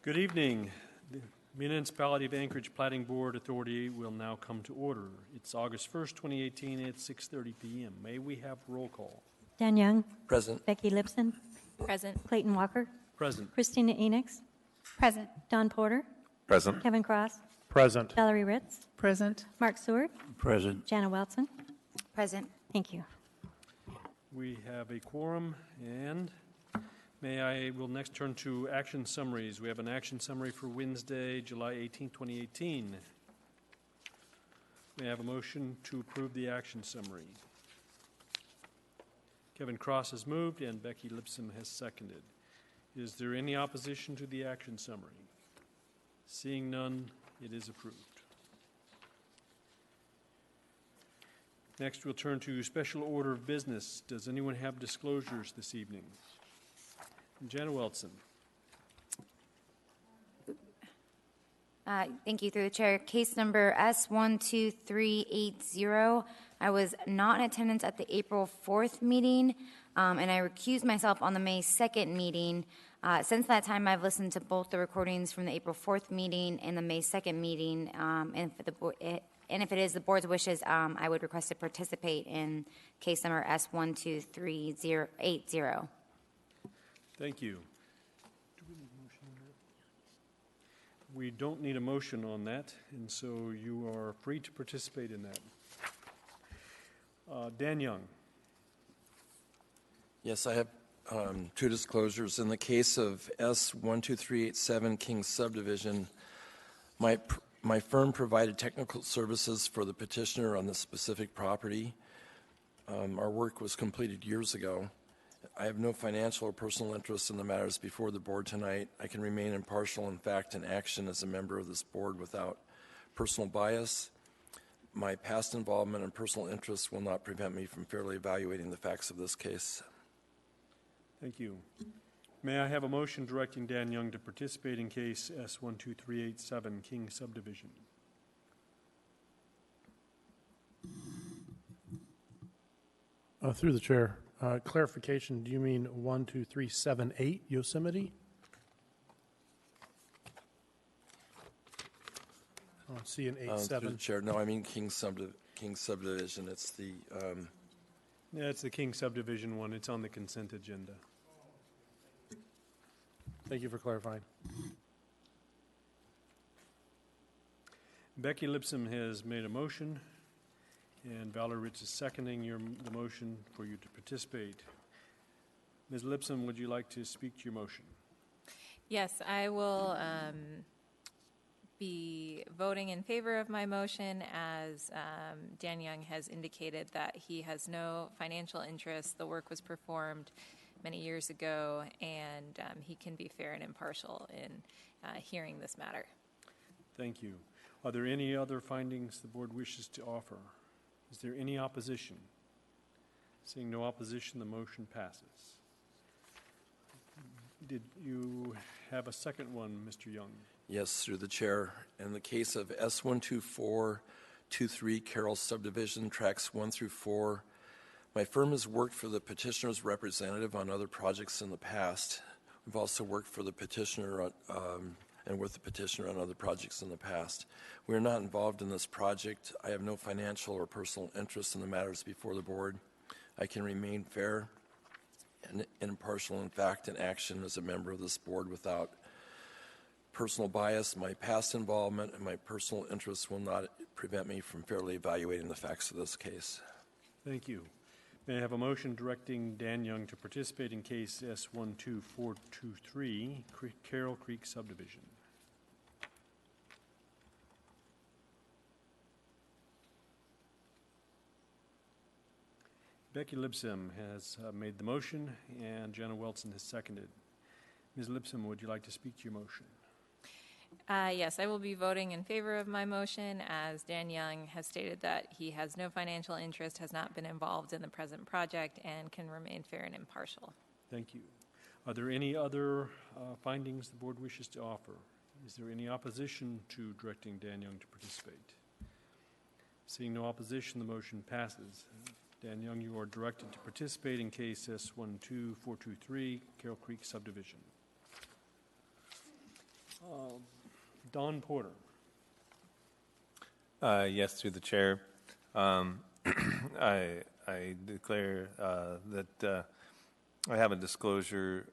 Good evening. The Municipality of Anchorage Platting Board Authority will now come to order. It's August 1st, 2018 at 6:30 p.m. May we have roll call? Dan Young. Present. Becky Lipson. Present. Clayton Walker. Present. Christina Enix. Present. Don Porter. Present. Kevin Cross. Present. Valerie Ritz. Present. Mark Seward. Present. Jana Welson. Present. Thank you. We have a quorum, and we'll next turn to action summaries. We have an action summary for Wednesday, July 18, 2018. May I have a motion to approve the action summary? Kevin Cross has moved and Becky Lipson has seconded. Is there any opposition to the action summary? Seeing none, it is approved. Next, we'll turn to special order of business. Does anyone have disclosures this evening? Jana Welson. Thank you, through the chair. Case number S12380. I was not in attendance at the April 4th meeting, and I recused myself on the May 2nd meeting. Since that time, I've listened to both the recordings from the April 4th meeting and the May 2nd meeting, and if it is the board's wishes, I would request to participate in case number S12380. Thank you. We don't need a motion on that, and so you are free to participate in that. Dan Young. Yes, I have two disclosures. In the case of S12387 King Subdivision, my firm provided technical services for the petitioner on this specific property. Our work was completed years ago. I have no financial or personal interest in the matters before the board tonight. I can remain impartial in fact and action as a member of this board without personal bias. My past involvement and personal interest will not prevent me from fairly evaluating the facts of this case. Thank you. May I have a motion directing Dan Young to participate in case S12387 King Subdivision? Through the chair, clarification, do you mean 12378 Yosemite? I don't see an 87. Through the chair, no, I mean King Subdivision. It's the... Yeah, it's the King Subdivision one. It's on the consent agenda. Thank you for clarifying. Becky Lipson has made a motion, and Valerie Ritz is seconding the motion for you to participate. Ms. Lipson, would you like to speak to your motion? Yes, I will be voting in favor of my motion, as Dan Young has indicated that he has no financial interest. The work was performed many years ago, and he can be fair and impartial in hearing this matter. Thank you. Are there any other findings the board wishes to offer? Is there any opposition? Seeing no opposition, the motion passes. Did you have a second one, Mr. Young? Yes, through the chair. In the case of S12423 Carroll Subdivision, tracks 1 through 4, my firm has worked for the petitioner's representative on other projects in the past. We've also worked for the petitioner and with the petitioner on other projects in the past. We are not involved in this project. I have no financial or personal interest in the matters before the board. I can remain fair and impartial in fact and action as a member of this board without personal bias. My past involvement and my personal interests will not prevent me from fairly evaluating the facts of this case. Thank you. May I have a motion directing Dan Young to participate in case S12423 Carroll Creek Subdivision? Becky Lipson has made the motion, and Jana Welson has seconded. Ms. Lipson, would you like to speak to your motion? Yes, I will be voting in favor of my motion, as Dan Young has stated that he has no financial interest, has not been involved in the present project, and can remain fair and impartial. Thank you. Are there any other findings the board wishes to offer? Is there any opposition to directing Dan Young to participate? Seeing no opposition, the motion passes. Dan Young, you are directed to participate in case S12423 Carroll Creek Subdivision. Don Porter. Yes, through the chair. I declare that I have a disclosure.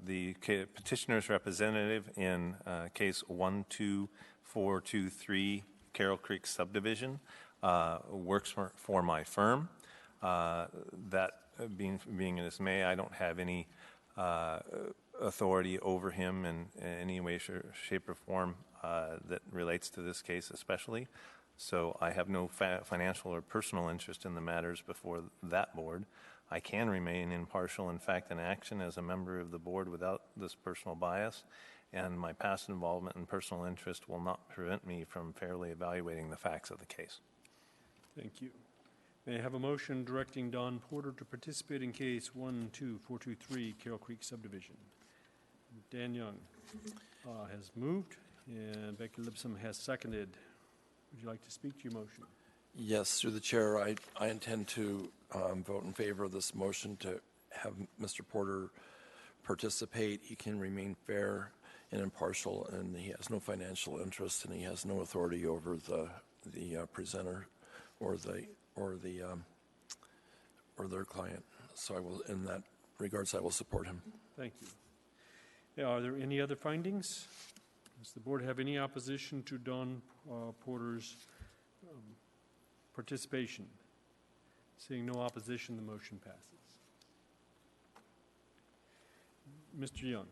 The petitioner's representative in case 12423 Carroll Creek subdivision works for my firm. That being in this May, I don't have any authority over him in any way, shape, or form that relates to this case especially. So I have no financial or personal interest in the matters before that board. I can remain impartial, in fact, in action as a member of the board without this personal bias, and my past involvement and personal interest will not prevent me from fairly evaluating the facts of the case. Thank you. May I have a motion directing Don Porter to participate in case 12423 Carroll Creek subdivision? Dan Young has moved, and Becky Lipsome has seconded. Would you like to speak to your motion? Yes, through the chair, I intend to vote in favor of this motion to have Mr. Porter participate. He can remain fair and impartial, and he has no financial interest, and he has no authority over the presenter or their client. So I will, in that regards, I will support him. Thank you. Yeah, are there any other findings? Does the board have any opposition to Don Porter's participation? Seeing no opposition, the motion passes. Mr. Young.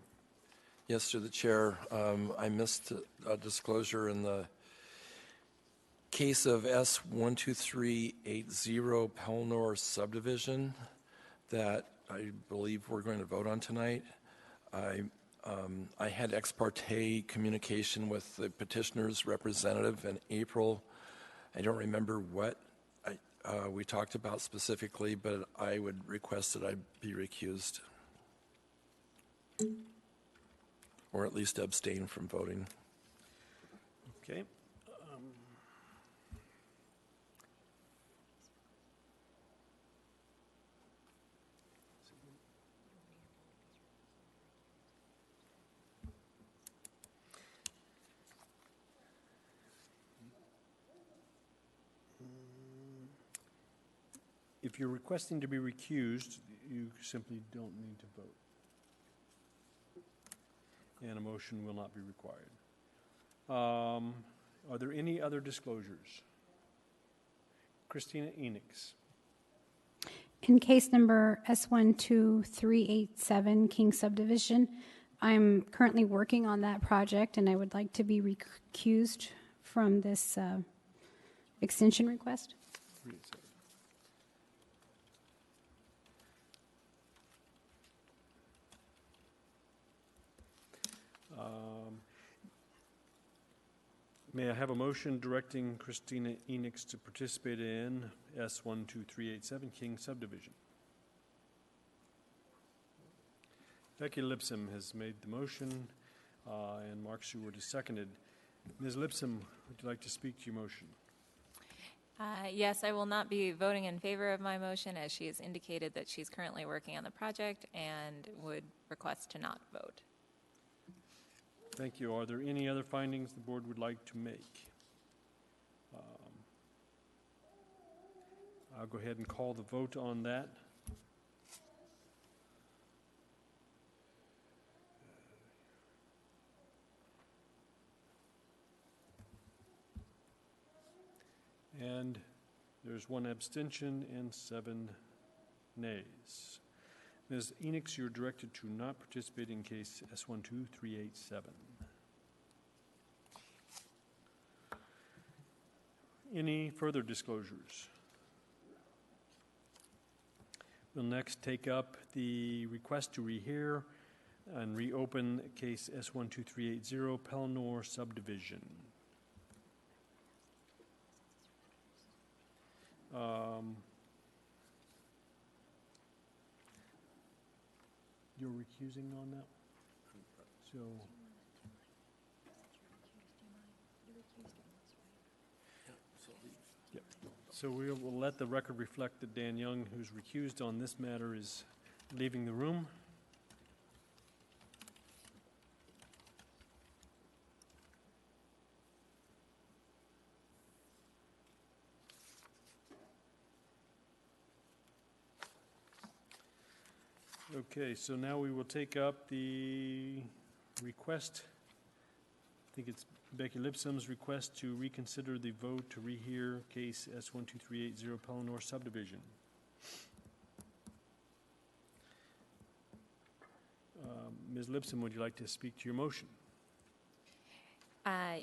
Yes, through the chair, I missed a disclosure in the case of S12380 Pelnor subdivision that I believe we're going to vote on tonight. I had ex parte communication with the petitioner's representative in April. I don't remember what we talked about specifically, but I would request that I be recused, or at least abstain from voting. Okay. If you're requesting to be recused, you simply don't need to vote. And a motion will not be required. Are there any other disclosures? Christina Enix. In case number S12387 King Subdivision, I'm currently working on that project, and I would like to be recused from this extension request. May I have a motion directing Christina Enix to participate in S12387 King Subdivision? Becky Lipsome has made the motion, and Mark Seward has seconded. Ms. Lipsome, would you like to speak to your motion? Yes, I will not be voting in favor of my motion, as she has indicated that she's currently working on the project and would request to not vote. Thank you. Are there any other findings the board would like to make? I'll go ahead and call the vote on that. And there's one abstention and 7 nays. Ms. Enix, you're directed to not participate in case S12387. Any further disclosures? We'll next take up the request to rehear and reopen case S12380 Pelnor subdivision. You're recusing on that? So, yep. So we will let the record reflect that Dan Young, who's recused on this matter, is leaving the room. Okay, so now we will take up the request, I think it's Becky Lipsom's request to reconsider the vote to rehear case S12380 Pellinor subdivision. Ms. Lipsom, would you like to speak to your motion?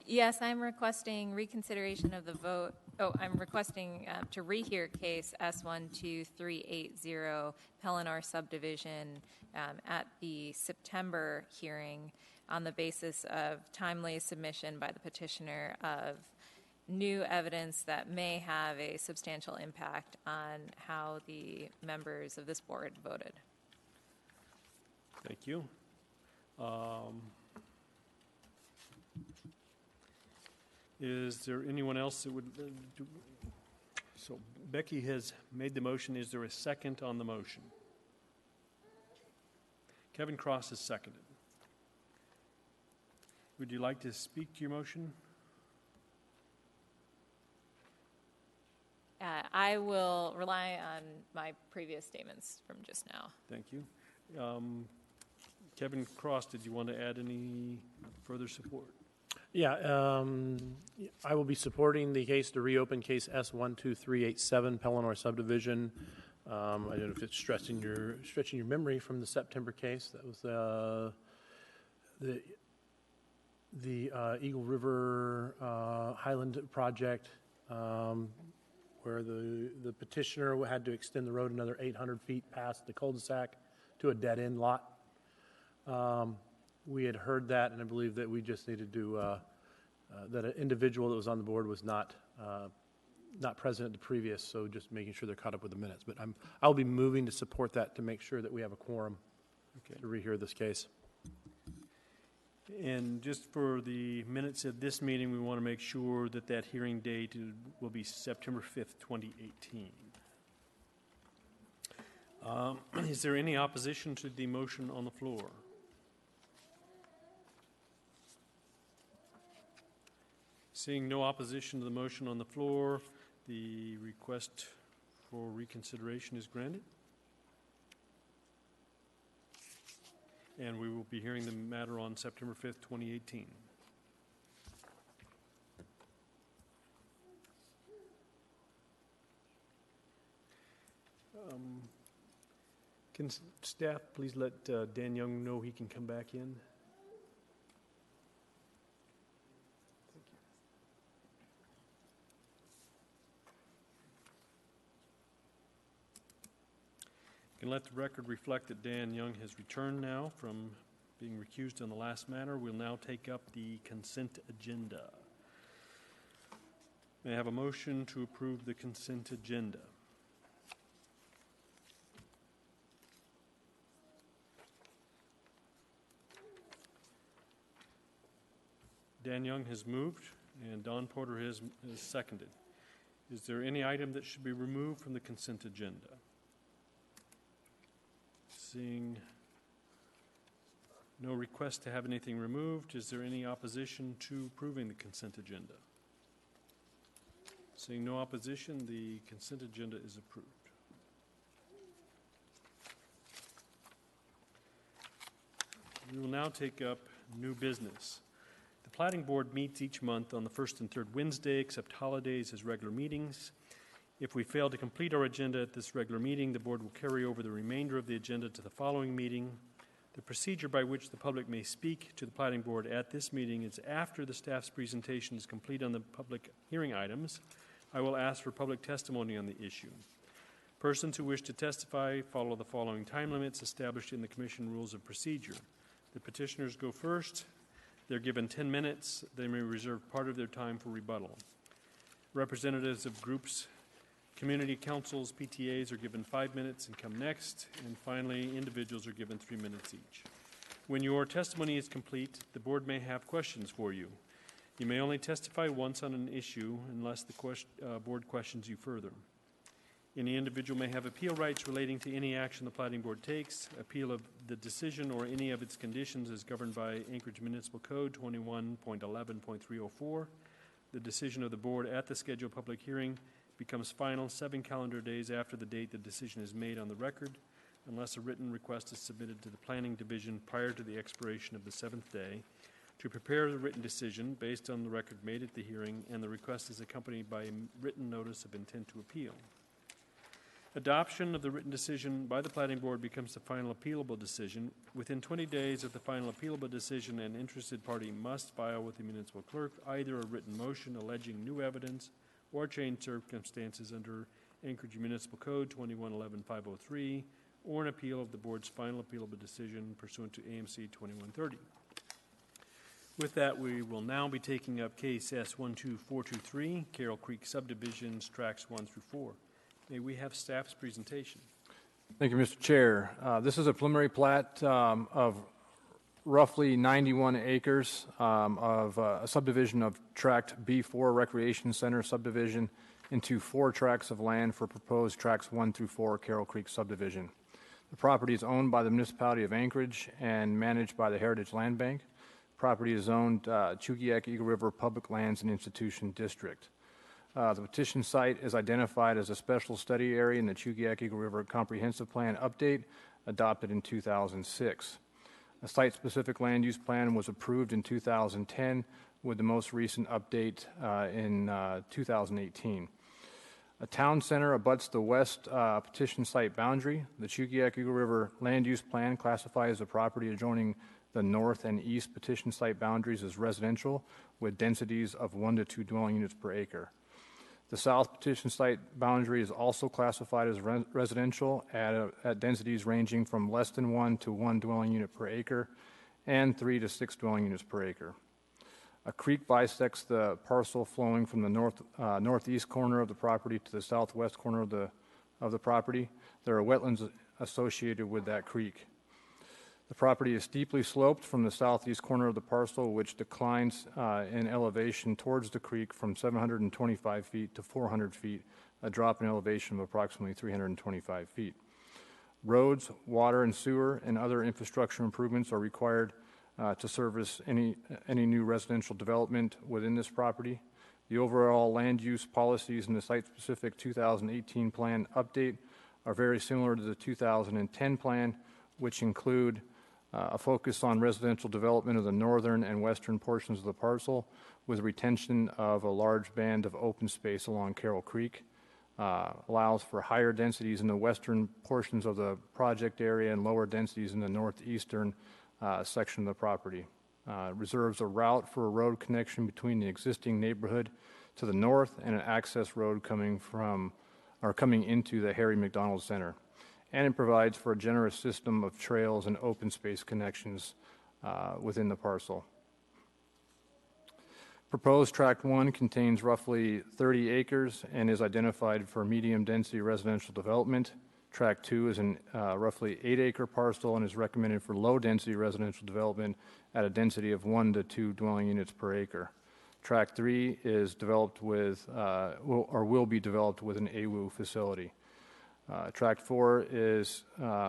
Yes, I'm requesting reconsideration of the vote. Oh, I'm requesting to rehear case S12380 Pellinor subdivision at the September hearing on the basis of timely submission by the petitioner of new evidence that may have a substantial impact on how the members of this board voted. Thank you. Is there anyone else that would do? So Becky has made the motion. Is there a second on the motion? Kevin Cross has seconded. Would you like to speak to your motion? I will rely on my previous statements from just now. Thank you. Kevin Cross, did you want to add any further support? Yeah, I will be supporting the case to reopen case S12387 Pellinor subdivision. I don't know if it's stretching your memory from the September case. That was the Eagle River Highland project, where the petitioner had to extend the road another 800 feet past the cul-de-sac to a dead-end lot. We had heard that, and I believe that we just needed to, that an individual that was on the board was not present at the previous, so just making sure they're caught up with the minutes. But I'll be moving to support that to make sure that we have a quorum to rehear this case. And just for the minutes of this meeting, we want to make sure that that hearing date will be September 5th, 2018. Is there any opposition to the motion on the floor? Seeing no opposition to the motion on the floor, the request for reconsideration is granted. And we will be hearing the matter on September 5th, 2018. Can staff please let Dan Young know he can come back in? Can let the record reflect that Dan Young has returned now from being recused on the last matter. We'll now take up the consent agenda. May I have a motion to approve the consent agenda? Dan Young has moved and Don Porter has seconded. Is there any item that should be removed from the consent agenda? Seeing no request to have anything removed, is there any opposition to approving the consent agenda? Seeing no opposition, the consent agenda is approved. We will now take up new business. The Platting Board meets each month on the first and third Wednesday, except holidays as regular meetings. If we fail to complete our agenda at this regular meeting, the Board will carry over the remainder of the agenda to the following meeting. The procedure by which the public may speak to the Platting Board at this meeting is after the staff's presentation is complete on the public hearing items. I will ask for public testimony on the issue. Persons who wish to testify follow the following time limits established in the Commission Rules of Procedure. The petitioners go first. They're given 10 minutes. They may reserve part of their time for rebuttal. Representatives of groups, community councils, PTAs are given 5 minutes and come next. And finally, individuals are given 3 minutes each. When your testimony is complete, the Board may have questions for you. You may only testify once on an issue unless the Board questions you further. Any individual may have appeal rights relating to any action the Platting Board takes. Appeal of the decision or any of its conditions is governed by Anchorage Municipal Code 21.11.304. The decision of the Board at the scheduled public hearing becomes final 7 calendar days after the date the decision is made on the record. unless a written request is submitted to the Planning Division prior to the expiration of the 7th day, to prepare the written decision based on the record made at the hearing, and the request is accompanied by a written notice of intent to appeal. Adoption of the written decision by the Platting Board becomes the final appealable decision. Within 20 days of the final appealable decision, an interested party must file with the municipal clerk either a written motion alleging new evidence or changed circumstances under Anchorage Municipal Code 2111-503, or an appeal of the board's final appealable decision pursuant to AMC 2130. With that, we will now be taking up case S12423, Carroll Creek Subdivisions, tracks 1 through 4. May we have staff's presentation? Thank you, Mr. Chair. This is a preliminary plat of roughly 91 acres of a subdivision of Tract B4 Recreation Center subdivision into 4 tracts of land for proposed tracts 1 through 4 Carroll Creek subdivision. The property is owned by the municipality of Anchorage and managed by the Heritage Land Bank. Property is owned Chugiak Eagle River Public Lands and Institution District. The petition site is identified as a special study area in the Chugiak Eagle River Comprehensive Plan update adopted in 2006. A site-specific land use plan was approved in 2010 with the most recent update in 2018. A town center abuts the west petition site boundary. The Chugiak Eagle River Land Use Plan classifies the property adjoining the north and east petition site boundaries as residential with densities of 1 to 2 dwelling units per acre. The south petition site boundary is also classified as residential at densities ranging from less than 1 to 1 dwelling unit per acre and 3 to 6 dwelling units per acre. A creek bisects the parcel flowing from the northeast corner of the property to the southwest corner of the property. There are wetlands associated with that creek. The property is steeply sloped from the southeast corner of the parcel, which declines in elevation towards the creek from 725 feet to 400 feet, a drop in elevation of approximately 325 feet. Roads, water and sewer, and other infrastructure improvements are required to service any new residential development within this property. The overall land use policies in the site-specific 2018 plan update are very similar to the 2010 plan, which include a focus on residential development of the northern and western portions of the parcel with retention of a large band of open space along Carroll Creek, allows for higher densities in the western portions of the project area and lower densities in the northeastern section of the property. Reserves a route for a road connection between the existing neighborhood to the north and an access road coming into the Harry McDonald Center. And it provides for a generous system of trails and open space connections within the parcel. Proposed Tract 1 contains roughly 30 acres and is identified for medium-density residential development. Tract 2 is a roughly 8-acre parcel and is recommended for low-density residential development at a density of 1 to 2 dwelling units per acre. Tract 3 is developed with, will be developed with an AWU facility. Tract 4 is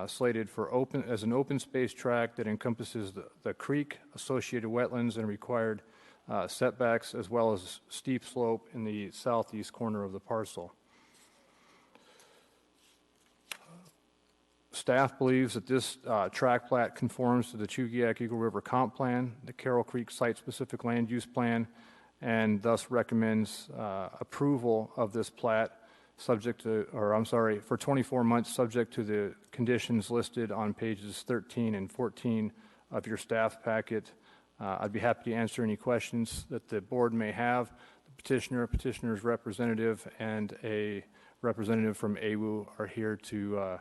slated for as an open space tract that encompasses the creek, associated wetlands, and required setbacks, as well as steep slope in the southeast corner of the parcel. Staff believes that this tract plat conforms to the Chugiak Eagle River Comp Plan, the Carroll Creek Site-Specific Land Use Plan, and thus recommends approval of this plat for 24 months, subject to the conditions listed on pages 13 and 14 of your staff packet. I'd be happy to answer any questions that the board may have. The petitioner's representative, and a representative from AWU are here to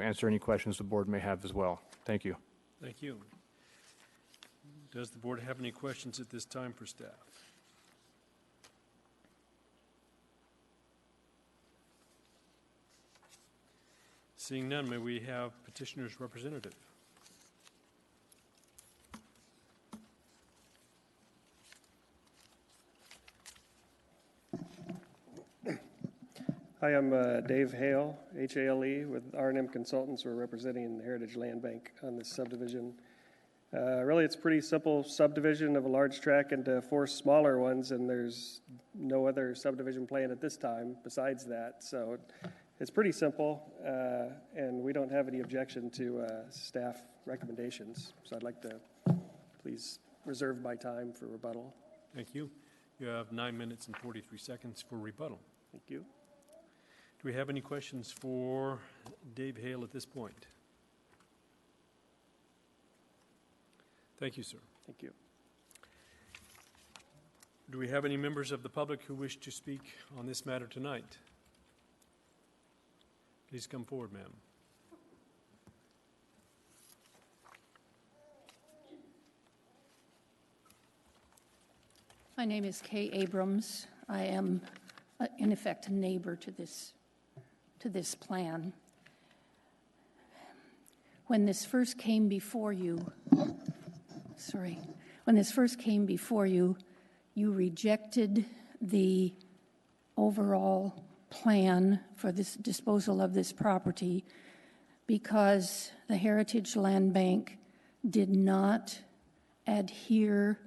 answer any questions the board may have as well. Thank you. Thank you. Does the board have any questions at this time for staff? Seeing none, may we have petitioner's representative? Hi, I'm Dave Hale, H-A-L-E, with R&M Consultants. We're representing the Heritage Land Bank on this subdivision. Really, it's a pretty simple subdivision of a large tract into 4 smaller ones, and there's no other subdivision plan at this time besides that. So it's pretty simple, and we don't have any objection to staff recommendations. So I'd like to please reserve my time for rebuttal. Thank you. You have 9 minutes and 43 seconds for rebuttal. Thank you. Do we have any questions for Dave Hale at this point? Thank you, sir. Thank you. Do we have any members of the public who wish to speak on this matter tonight? Please come forward, ma'am. My name is Kay Abrams. I am, in effect, a neighbor to this plan. When this first came before you, you rejected the overall plan for this disposal of this property because the Heritage Land Bank did not adhere,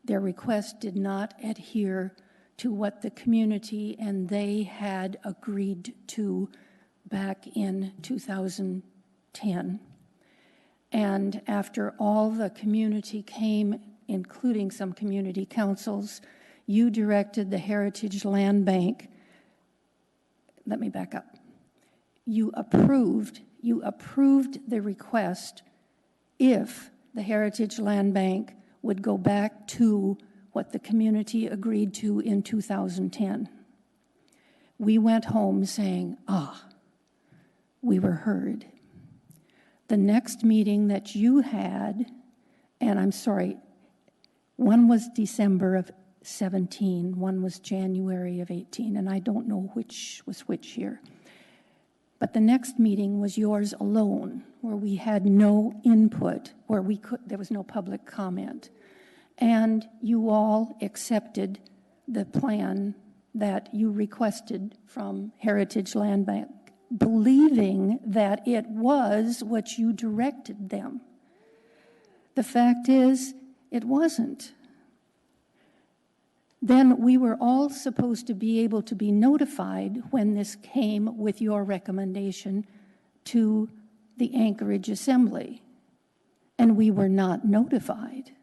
their request did not adhere to what the community and they had agreed to back in 2010. And after all the community came, including some community councils, you directed the Heritage Land Bank. Let me back up. You approved the request if the Heritage Land Bank would go back to what the community agreed to in 2010. We went home saying, we were heard. The next meeting that you had, and I'm sorry, one was December of 17, one was January of 18, and I don't know which was which here. But the next meeting was yours alone, where we had no input, where there was no public comment. And you all accepted the plan that you requested from Heritage Land Bank, believing that it was what you directed them. The fact is, it wasn't. Then we were all supposed to be able to be notified when this came with your recommendation to the Anchorage Assembly, and we were not notified.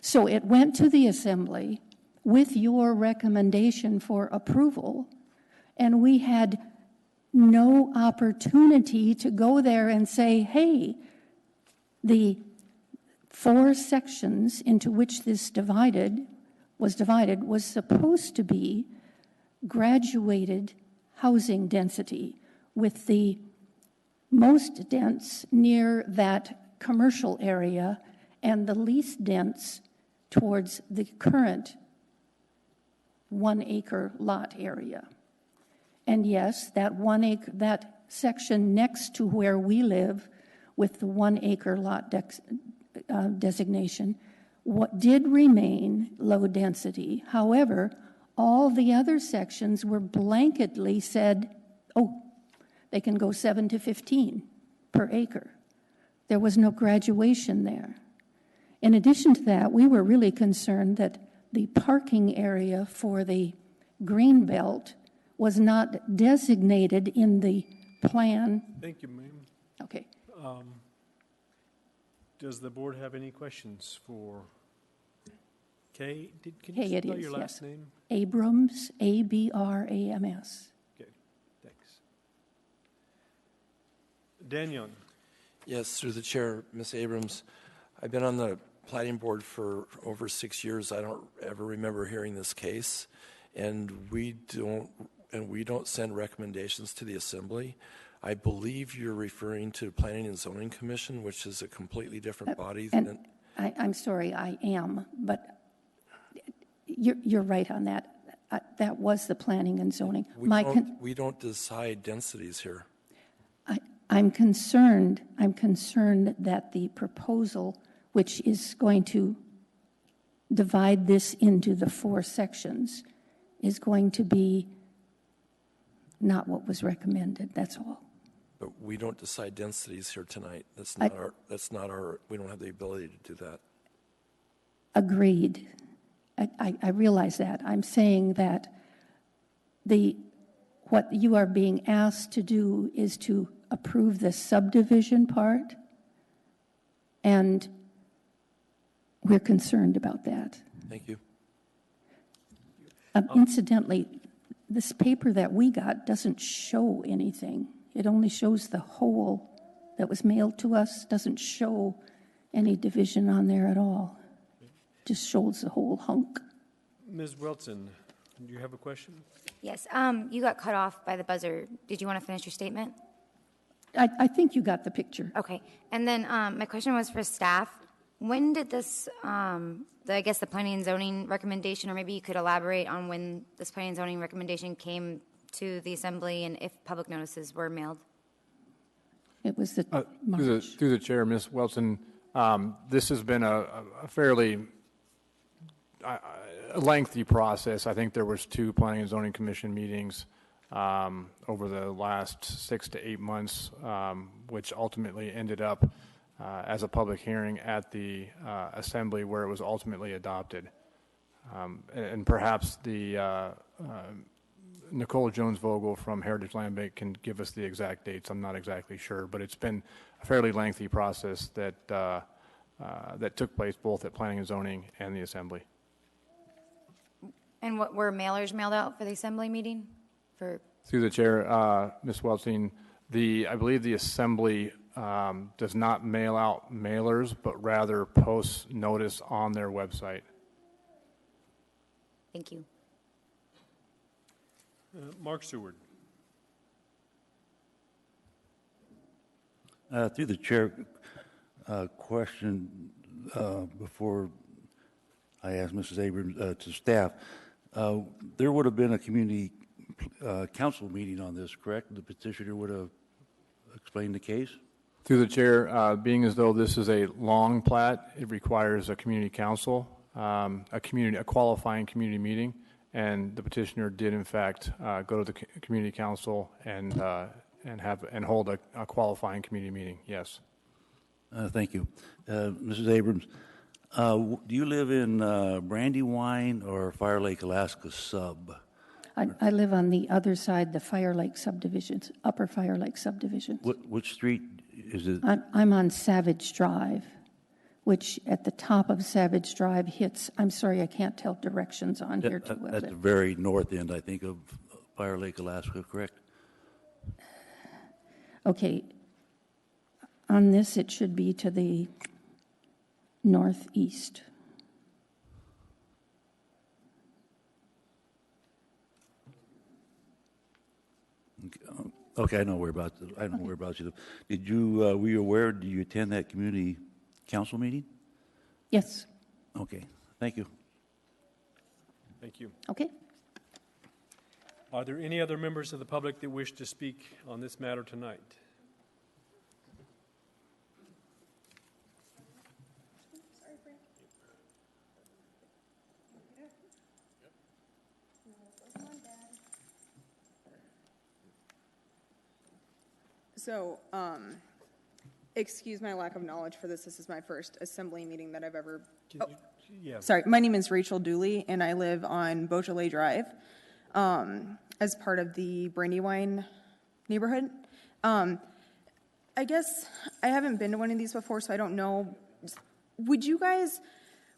So it went to the Assembly with your recommendation for approval, and we had no opportunity to go there and say, hey, the 4 sections into which this was supposed to be graduated housing density, with the most dense near that commercial area and the least dense towards the current 1-acre lot area. And yes, that section next to where we live with the 1-acre lot designation, what did remain low density. However, all the other sections were blanketly said, they can go 7 to 15 per acre. There was no graduation there. In addition to that, we were really concerned that the parking area for the green belt was not designated in the plan. Thank you, ma'am. Okay. Does the board have any questions for Kay? Can Kay, you it spell is, your yes. last name? Abrams, Abrams. Okay, thanks. Dan Young. Yes, through the chair, Ms. Abrams. I've been on the Platting Board for over 6 years. I don't ever remember hearing this case, and we don't send recommendations to the Assembly. I believe you're referring to Planning and Zoning Commission, which is a completely different body than. I'm sorry, I am, but you're right on that. That was the Planning and Zoning. We don't decide densities here. I'm concerned that the proposal, which is going to divide this into the 4 sections, is going to be not what was recommended, that's all. But we don't decide densities here tonight. That's not our, we don't have the ability to do that. Agreed. I realize that. I'm saying that what you are being asked to do is to approve the subdivision part, and we're concerned about that. Thank you. Incidentally, this paper that we got doesn't show anything. It only shows the whole that was mailed to us, doesn't show any division on there at all. Just shows the whole hunk. Ms. Wilson, do you have a question? Yes, you got cut off by the buzzer. Did you want to finish your statement? I think you got the picture. Okay. And then my question was for staff. When did this, I guess the planning and zoning recommendation, or maybe you could elaborate on when this planning and zoning recommendation came to the assembly and if public notices were mailed? It was the March. Through the chair, Ms. Wilson, this has been a fairly lengthy process. I think there was 2 Planning and Zoning Commission meetings over the last 6 to 8 months, which ultimately ended up as a public hearing at the assembly where it was ultimately adopted. And perhaps the Nicole Jones-Vogel from Heritage Land Bank can give us the exact dates. I'm not exactly sure, but it's been a fairly lengthy process that that took place both at Planning and Zoning and the assembly. And what were mailers mailed out for the assembly meeting? Through the chair, Ms. Welting, I believe the assembly does not mail out mailers, but rather posts notice on their website. Thank you. Mark Seward. Through the chair, question before I ask Mrs. Abrams to staff. There would have been a community council meeting on this, correct? The petitioner would have explained the case? Through the chair, being as though this is a long plat, it requires a community council, a qualifying community meeting, and the petitioner did in fact go to the community council and hold a qualifying community meeting. Yes. Thank you, Mrs. Abrams. Do you live in Brandywine or Fire Lake, Alaska sub? I live on the other side, the Fire Lake subdivisions, Upper Fire Lake subdivisions. Which street is it? I'm on Savage Drive, which at the top of Savage Drive hits, I'm sorry, I can't tell directions on here too well. At the very north end, I think, of Fire Lake, Alaska, correct? Okay. On this, it should be to the northeast. Okay, I know whereabouts you live. Did you, were you aware, did you attend that community council meeting? Yes. Okay, thank you. Thank you. Okay. Are there any other members of the public that wish to speak on this matter tonight? So, excuse my lack of knowledge for this. This is my first assembly meeting that I've ever. Sorry, my name is Rachel Dooley, and I live on Beaujolais Drive as part of the Brandywine neighborhood. I guess I haven't been to one of these before, so I don't know. Would you guys?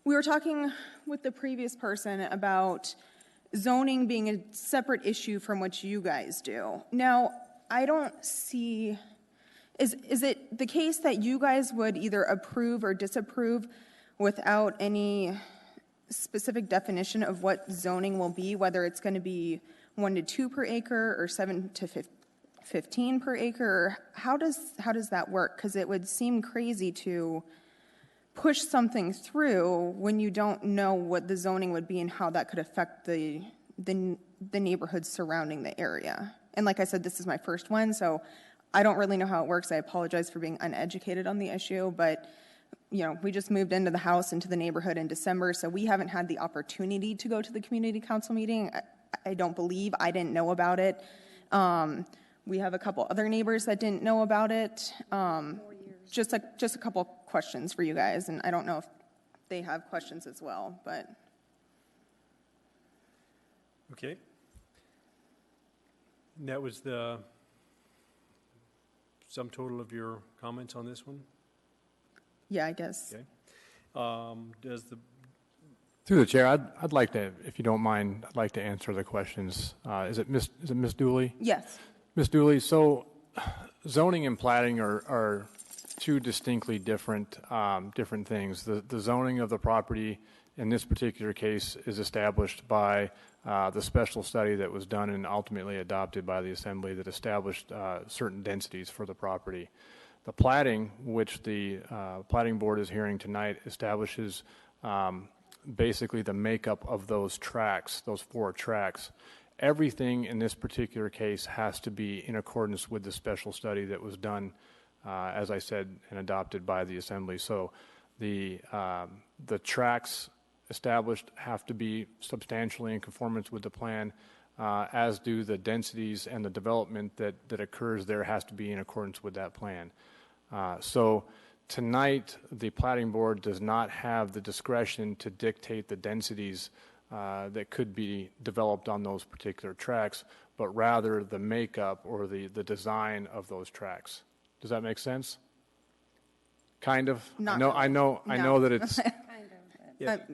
We were talking with the previous person about zoning being a separate issue from what you guys do. Now, I don't see, is it the case that you guys would either approve or disapprove without any specific definition of what zoning will be, whether it's going to be 1 to 2 per acre or 7 to 15 per acre? How does that work? Because it would seem crazy to push something through when you don't know what the zoning would be and how that could affect the neighborhoods surrounding the area. And like I said, this is my first one, so I don't really know how it works. I apologize for being uneducated on the issue, but you know, we just moved into the house, into the neighborhood in December, so we haven't had the opportunity to go to the community council meeting. I don't believe, I didn't know about it. We have a couple other neighbors that didn't know about it. Just a couple questions for you guys, and I don't know if they have questions as well, but. Okay. That was the sum total of your comments on this one? Yeah, I guess. Okay. Does the, Through the chair, I'd like to, if you don't mind, I'd like to answer the questions. Is it Miss Dooley? Yes. Ms. Dooley, so zoning and platting are two distinctly different things. The zoning of the property in this particular case is established by the special study that was done and ultimately adopted by the Assembly that established certain densities for the property. The platting, which the Platting Board is hearing tonight, establishes basically the makeup of those tracks, those 4 tracks. Everything in this particular case has to be in accordance with the special study that was done, as I said, and adopted by the Assembly. So the tracks established have to be substantially in conformance with the plan, as do the densities and the development that occurs there has to be in accordance with that plan. So tonight, the Platting Board does not have the discretion to dictate the densities that could be developed on those particular tracks, but rather the makeup or the design of those tracks. Does that make sense? Kind of? Not I know that it's...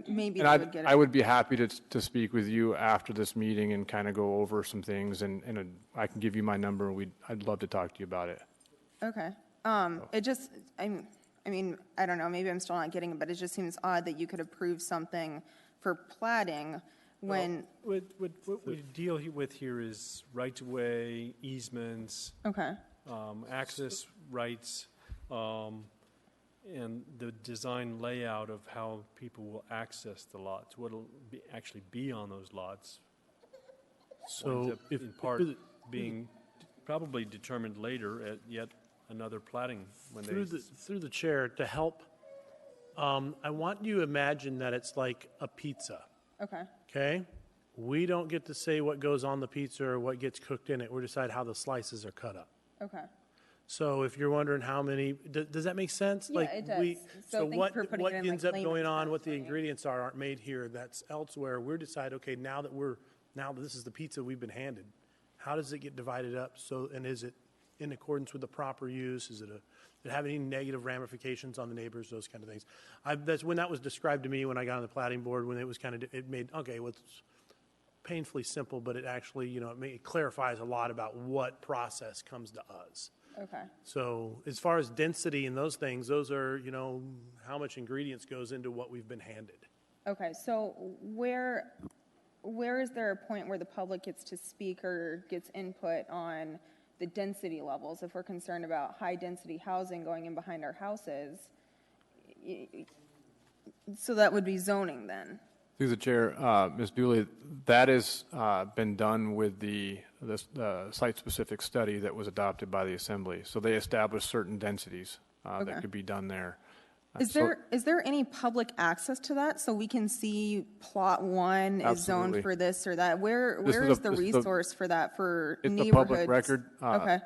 Maybe And they would get it. I would be happy to speak with you after this meeting and kind of go over some things, and I can give you my number. I'd love to talk to you about it. Okay. It just, I mean, I don't know, maybe I'm still not getting it, but it just seems odd that you could approve something for platting when. what we deal with here is right-of-way, easements, Okay. access rights, and the design layout of how people will access the lots, what will actually be on those lots. Winds So up if in part being probably determined later at yet another platting when through the chair to help, I want you to imagine that it's like a pizza. Okay. Okay? We don't get to say what goes on the pizza or what gets cooked in it. We decide how the slices are cut up. Okay. So if you're wondering how many, does that make sense? Yeah, it does. So thank you what for putting what it in, ends like, up going layman's on, terms what the for me. ingredients aren't made here. That's elsewhere. We're decide, okay, now that this is the pizza we've been handed, how does it get divided up? So, and is it in accordance with the proper use? Does it have any negative ramifications on the neighbors? Those kind of things. That's when that was described to me when I got on the Platting Board. When it was it made well, it's painfully simple, but it actually it clarifies a lot about what process comes to us. Okay. So as far as density and those things, those are, how much ingredients goes into what we've been handed. Okay. So where is there a point where the public gets to speak or gets input on the density levels? If we're concerned about high density housing going in behind our houses, so that would be zoning then. Through the chair, Ms. Dooley, that has been done with the site-specific study that was adopted by the Assembly. So they established certain densities that could be done there. Is there any public access to that so we can see plot 1 is zoned Absolutely. for this or that? Where is the resource for that for It's neighborhoods? a public record. Okay.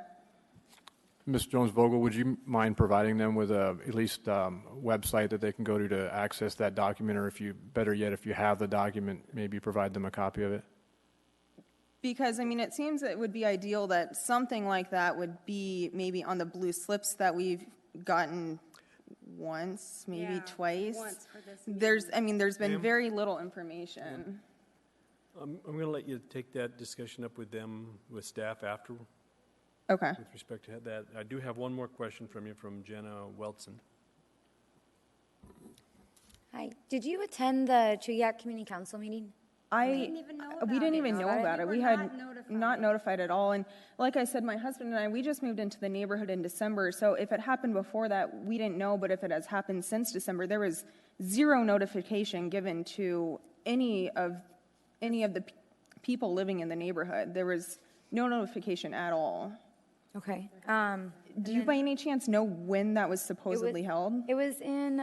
Ms. Jones-Vogel, would you mind providing them with at least website that they can go to access that document, or if you have the document, maybe provide them a copy of it? Because, it seems it would be ideal that something like that would be maybe on the blue slips that we've gotten once, maybe twice. once for this There's been Ma'am? very little information. I'm going to let you take that discussion up with them, with staff after, Okay. with respect to that. I do have one more question from you from Jenna Weltson. Hi. Did you attend the Chuyak Community Council meeting? We didn't even know about it. We had not notified at all. And like I said, my husband and I, we just moved into the neighborhood in December. So if it happened before that, we didn't know. But if it has happened since December, there was zero notification given to any of the people living in the neighborhood. There was no notification at all. Okay. Do you by any chance know when that was supposedly held? It was in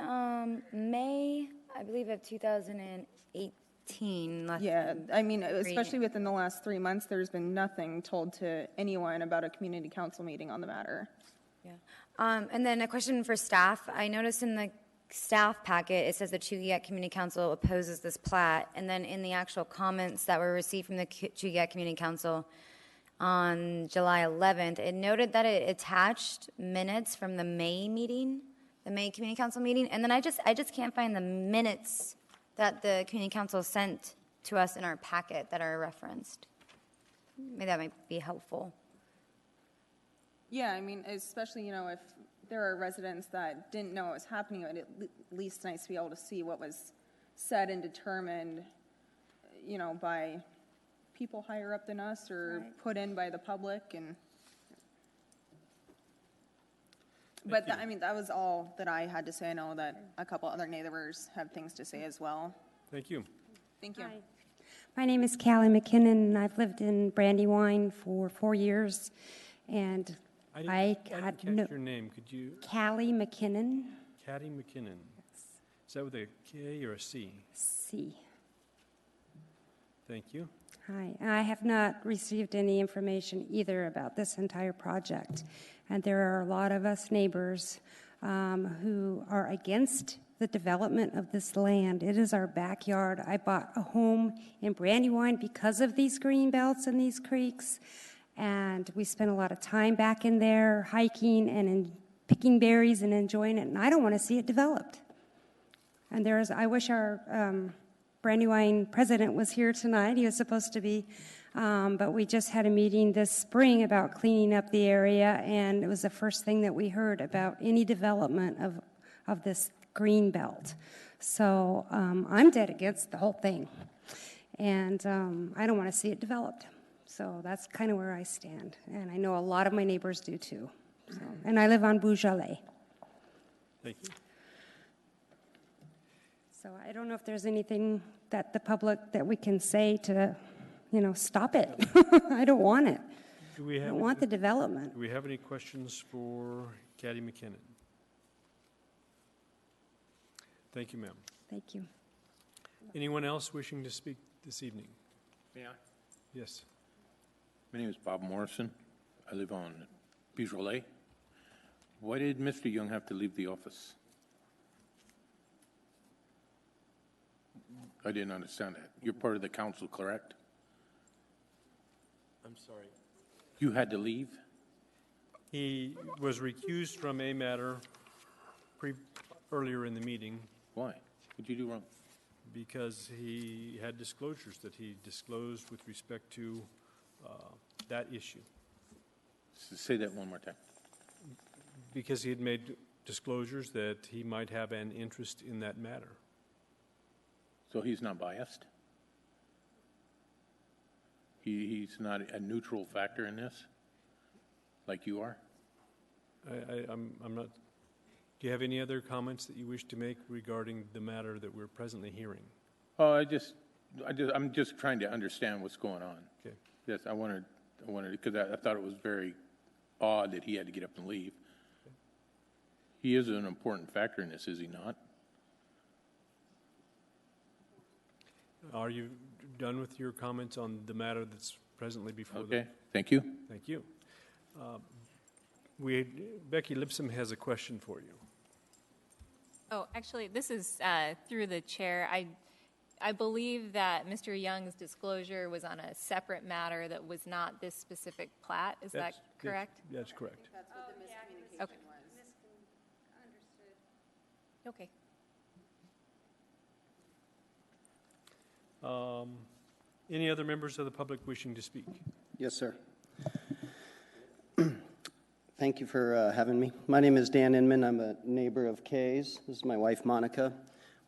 May, I believe, of 2018. Yeah, especially within the last 3 months, there's been nothing told to anyone about a community council meeting on the matter. Yeah. And then a question for staff. I noticed in the staff packet, it says the Chuyak Community Council opposes this plat. And then in the actual comments that were received from the Chuyak Community Council, on July 11th. It noted that it attached minutes from the May meeting, the May Community Council meeting, and then I just can't find the minutes that the Community Council sent to us in our packet that are referenced. Maybe that might be helpful. Yeah, I mean, especially, if there are residents that didn't know what was happening, it at least nice to be able to see what was said and determined, by people higher up than us or put in by the public. But that was all that I had to say. I know that a couple other neighbors have things to say as well. Thank you. Thank you. Hi. My name is Callie McKinnon, and I've lived in Brandywine for 4 years. And I didn't catch your name. Could you? Callie McKinnon. Caddy McKinnon. Yes. Is that with a K or a C? C. Thank you. Hi. I have not received any information either about this entire project. And there are a lot of us neighbors who are against the development of this land. It is our backyard. I bought a home in Brandywine because of these green belts and these creeks. And we spent a lot of time back in there hiking and picking berries and enjoying it. And I don't want to see it developed. And I wish our Brandywine president was here tonight. He was supposed to be. But we just had a meeting this spring about cleaning up the area. And it was the first thing that we heard about any development of this green belt. So I'm dead against the whole thing. And I don't want to see it developed. So that's kind of where I stand. And I know a lot of my neighbors do too. So, and I live on Beaujolais. Thank you. So I don't know if there's anything that the public, that we can say to, stop it. I don't want it. I don't want the development. Do we have any questions for Caddy McKinnon? Thank you, ma'am. Thank you. Anyone else wishing to speak this evening? May I? Yes. My name is Bob Morrison. I live on Beaujolais. Why did Mr. Young have to leave the office? I didn't understand that. You're part of the council, correct? I'm sorry. You had to leave? He was recused from a matter earlier in the meeting. Why? What did you do wrong? Because he had disclosures that he disclosed with respect to that issue. Say that one more time. Because he had made disclosures that he might have an interest in that matter. So he's not biased? He's not a neutral factor in this, like you are? I'm not. Do you have any other comments that you wish to make regarding the matter that we're presently hearing? Oh, I'm just trying to understand what's going on. Okay. Yes, I wanted because I thought it was very odd that he had to get up and leave. Okay. He is an important factor in this, is he not? Are you done with your comments on the matter that's presently before the... Okay, thank you. Thank you. Becky Lipsome has a question for you. Oh, actually, this is through the chair. I believe that Mr. Young's disclosure was on a separate matter that was not this specific plat. Is that correct? That's correct. That's what the miscommunication Okay. was. Okay. Any other members of the public wishing to speak? Yes, sir. Thank you for having me. My name is Dan Inman. I'm a neighbor of Kay's. This is my wife, Monica.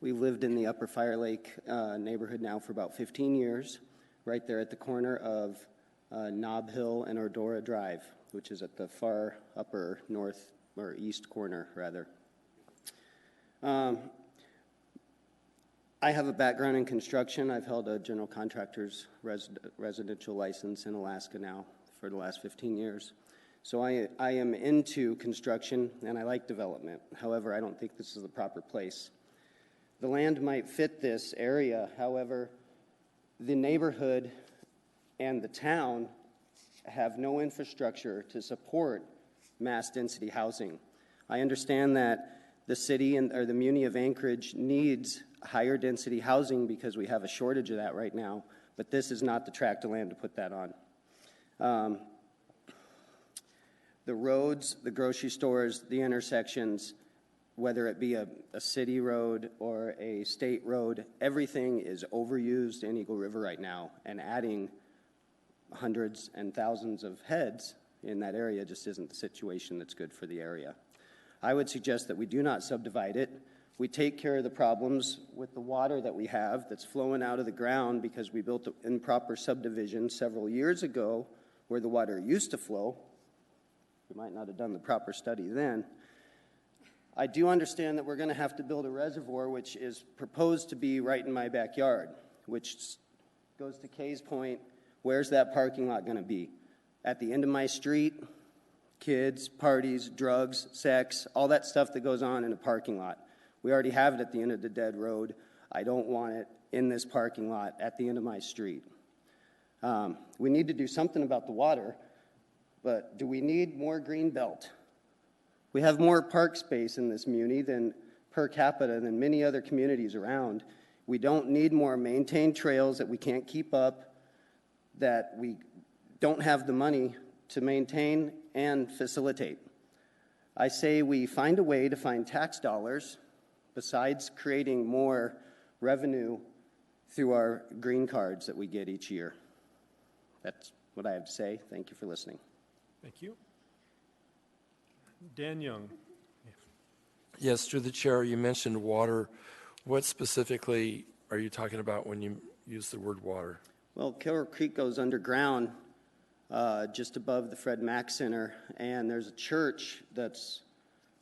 We lived in the Upper Fire Lake neighborhood now for about 15 years, right there at the corner of Knob Hill and Ordora Drive, which is at the far upper north or east corner, rather. I have a background in construction. I've held a general contractor's residential license in Alaska now for the last 15 years. So I am into construction, and I like development. However, I don't think this is the proper place. The land might fit this area. However, the neighborhood and the town have no infrastructure to support mass density housing. I understand that the city or the Muni of Anchorage needs higher density housing because we have a shortage of that right now, but this is not the tract of land to put that on. The roads, the grocery stores, the intersections, whether it be a city road or a state road, everything is overused in Eagle River right now, and adding hundreds and thousands of heads in that area just isn't the situation that's good for the area. I would suggest that we do not subdivide it. We take care of the problems with the water that we have that's flowing out of the ground because we built an improper subdivision several years ago where the water used to flow. We might not have done the proper study then. I do understand that we're going to have to build a reservoir, which is proposed to be right in my backyard, which goes to Kay's point, where's that parking lot going to be? At the end of my street? Kids, parties, drugs, sex, all that stuff that goes on in a parking lot. We already have it at the end of the dead road. I don't want it in this parking lot at the end of my street. We need to do something about the water, but do we need more green belt? We have more park space in this muni than per capita than many other communities around. We don't need more maintained trails that we can't keep up, that we don't have the money to maintain and facilitate. I say we find a way to find tax dollars besides creating more revenue through our green cards that we get each year. That's what I have to say. Thank you for listening. Thank you. Dan Young. Yes, through the chair, you mentioned water. What specifically are you talking about when you use the word water? Well, Carroll Creek goes underground just above the Fred Mack Center, and there's a church that's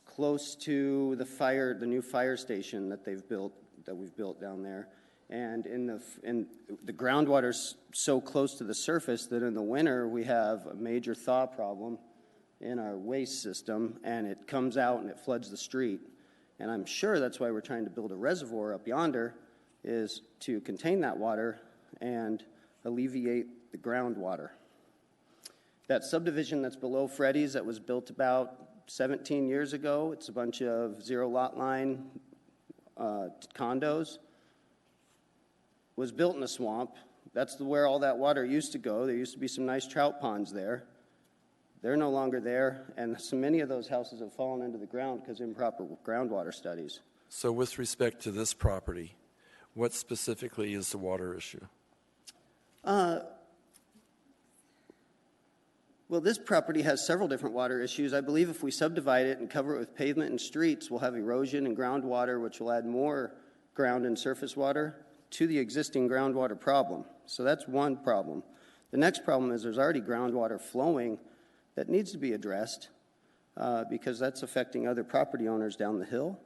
close to the new fire station that we've built down there. And the groundwater's so close to the surface that in the winter we have a major thaw problem in our waste system, and it comes out and it floods the street. And I'm sure that's why we're trying to build a reservoir up yonder, is to contain that water and alleviate the groundwater. That subdivision that's below Freddy's that was built about 17 years ago, it's a bunch of zero lot line condos, was built in a swamp. That's where all that water used to go. There used to be some nice trout ponds there. They're no longer there, and so many of those houses have fallen into the ground because of improper groundwater studies. So with respect to this property, what specifically is the water issue? Well, this property has several different water issues. I believe if we subdivide it and cover it with pavement and streets, we'll have erosion and groundwater, which will add more ground and surface water to the existing groundwater problem. So that's one problem. The next problem is there's already groundwater flowing that needs to be addressed because that's affecting other property owners down the hill.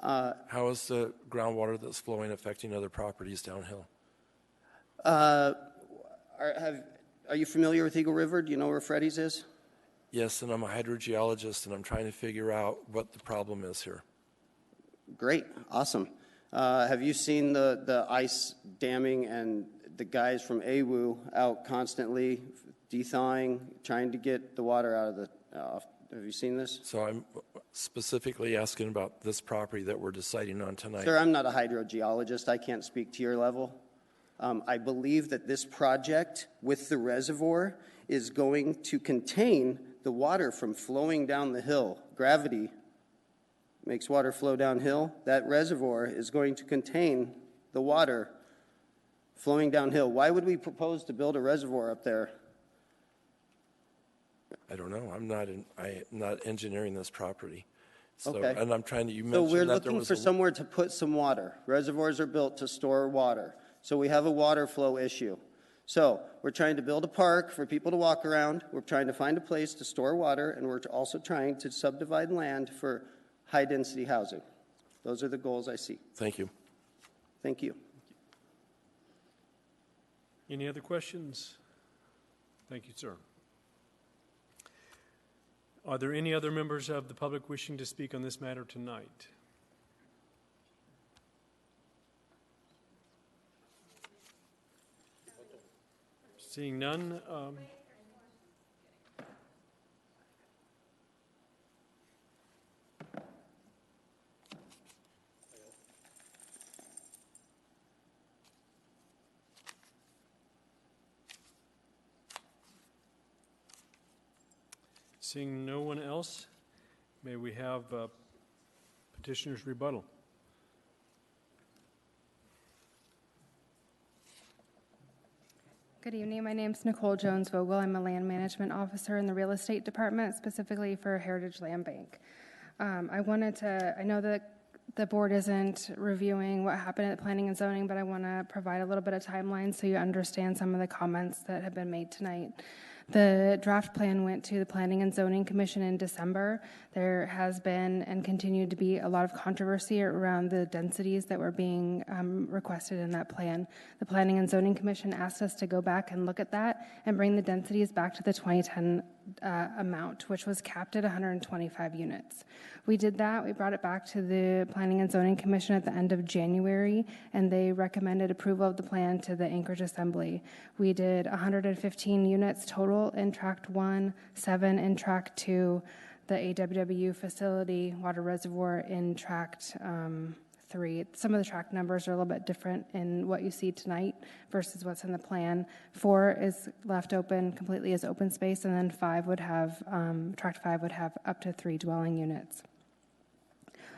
How is the groundwater that's flowing affecting other properties downhill? Are you familiar with Eagle River? Do you know where Freddy's is? Yes, and I'm a hydrogeologist, and I'm trying to figure out what the problem is here. Great, awesome. Have you seen the ice damming and the guys from AWU out constantly de-thawing, trying to get the water out of the... have you seen this? So I'm specifically asking about this property that we're deciding on tonight. Sir, I'm not a hydrogeologist. I can't speak to your level. I believe that this project with the reservoir is going to contain the water from flowing down the hill. Gravity makes water flow downhill. That reservoir is going to contain the water flowing downhill. Why would we propose to build a reservoir up there? I don't know. I'm not engineering this property. So, okay. And I'm trying to, you mentioned so we're that looking for somewhere to put some water. Reservoirs are built to store water. So we have a water flow issue. So we're trying to build a park for people to walk around. We're trying to find a place to store water, and we're also trying to subdivide land for high-density housing. Those are the goals I see. Thank you. Thank you. Any other questions? Thank you, sir. Are there any other members of the public wishing to speak on this matter tonight? Seeing none, Seeing no one else, may we have petitioner's rebuttal? Good evening. My name is Nicole Jones-Vogel. I'm a land management officer in the real estate department, specifically for Heritage Land Bank. I know that the board isn't reviewing what happened at planning and zoning, but I want to provide a little bit of timeline so you understand some of the comments that have been made tonight. The draft plan went to the Planning and Zoning Commission in December. There has been and continued to be a lot of controversy around the densities that were being requested in that plan. The Planning and Zoning Commission asked us to go back and look at that and bring the densities back to the 2010 amount, which was capped at 125 units. We did that. We brought it back to the Planning and Zoning Commission at the end of January, and they recommended approval of the plan to the Anchorage Assembly. We did 115 units total in Tract 1, 7 in Tract 2, the AWW facility, water reservoir in Tract 3. Some of the tract numbers are a little bit different in what you see tonight versus what's in the plan. 4 is left open completely as open space, and then 5 would have, Tract 5 would have up to 3 dwelling units.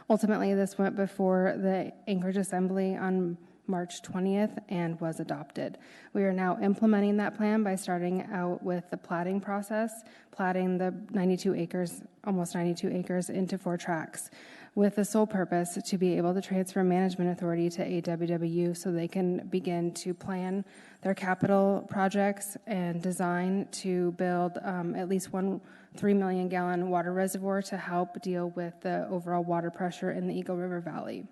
Ultimately, this went before the Anchorage Assembly on March 20th and was adopted. We are now implementing that plan by starting out with the platting process, platting the 92 acres, almost 92 acres into 4 tracts, with the sole purpose to be able to transfer management authority to AWW so they can begin to plan their capital projects and design to build at least one 3 million gallon water reservoir to help deal with the overall water pressure in the Eagle River Valley.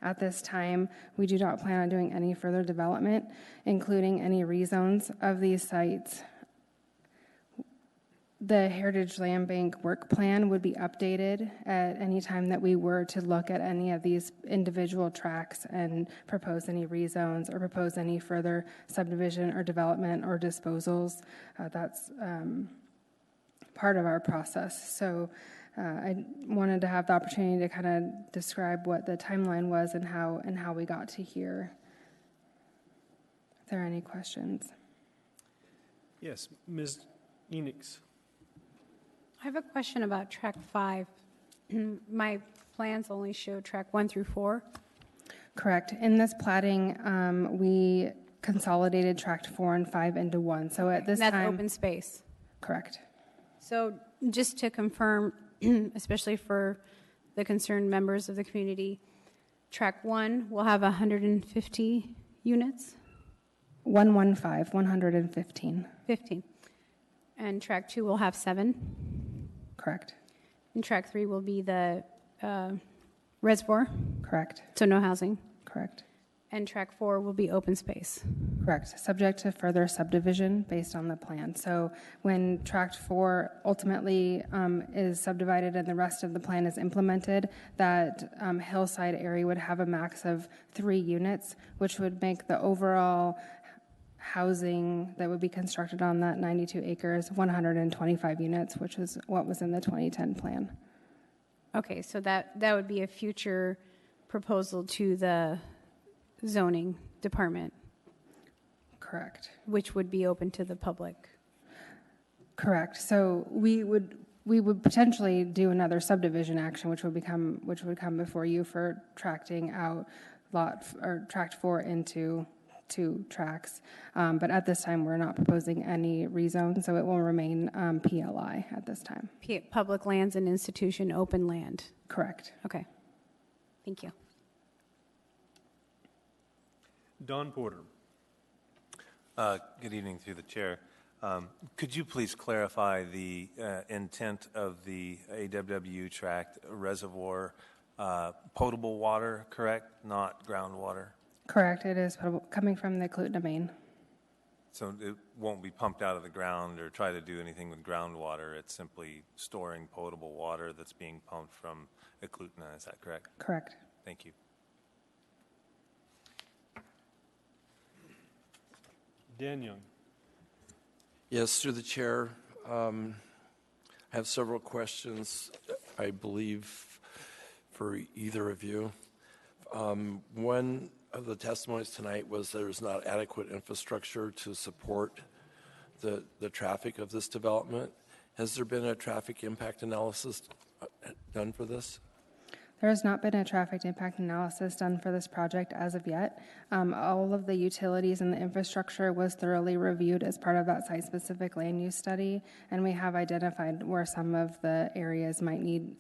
At this time, we do not plan on doing any further development, including any rezones of these sites. The Heritage Land Bank work plan would be updated at any time that we were to look at any of these individual tracts and propose any rezones or propose any further subdivision or development or disposals. That's part of our process. So I wanted to have the opportunity to kind of describe what the timeline was and how we got to here. If there are any questions. Yes, Ms. Enix. I have a question about track 5. My plans only show track 1 through 4. Correct. In this platting, we consolidated tract 4 and 5 into 1. So at this time, time, open space. Correct. So just to confirm, especially for the concerned members of the community, track 1 will have 150 units. 115. 15. And track 2 will have 7. Correct. And track 3 will be the reservoir. Correct. So no housing. Correct. And track 4 will be open space. Correct. Subject to further subdivision based on the plan. So when tract 4 ultimately is subdivided and the rest of the plan is implemented, that hillside area would have a max of 3 units, which would make the overall housing that would be constructed on that 92 acres 125 units, which is what was in the 2010 plan. Okay, so that would be a future proposal to the zoning department. Correct. Which would be open to the public. Correct. So we would potentially do another subdivision action, which would come before you for tracting out tract 4 into 2 tracts. But at this time, we're not proposing any rezone, so it will remain PLI at this time. Public lands and institution open land. Correct. Okay. Thank you. Don Porter. Good evening through the chair. Could you please clarify the intent of the AWW tract reservoir? Potable water, correct? Not groundwater? Correct. It is coming from the Clutna main. So it won't be pumped out of the ground or try to do anything with groundwater. It's simply storing potable water that's being pumped from Eklutna. Is that correct? Correct. Thank you. Dan Young. Yes, through the chair. I have several questions, I believe, for either of you. One of the testimonies tonight was there's not adequate infrastructure to support the traffic of this development. Has there been a traffic impact analysis done for this? There has not been a traffic impact analysis done for this project as of yet. All of the utilities and the infrastructure was thoroughly reviewed as part of that site-specific land use study, and we have identified where some of the areas might need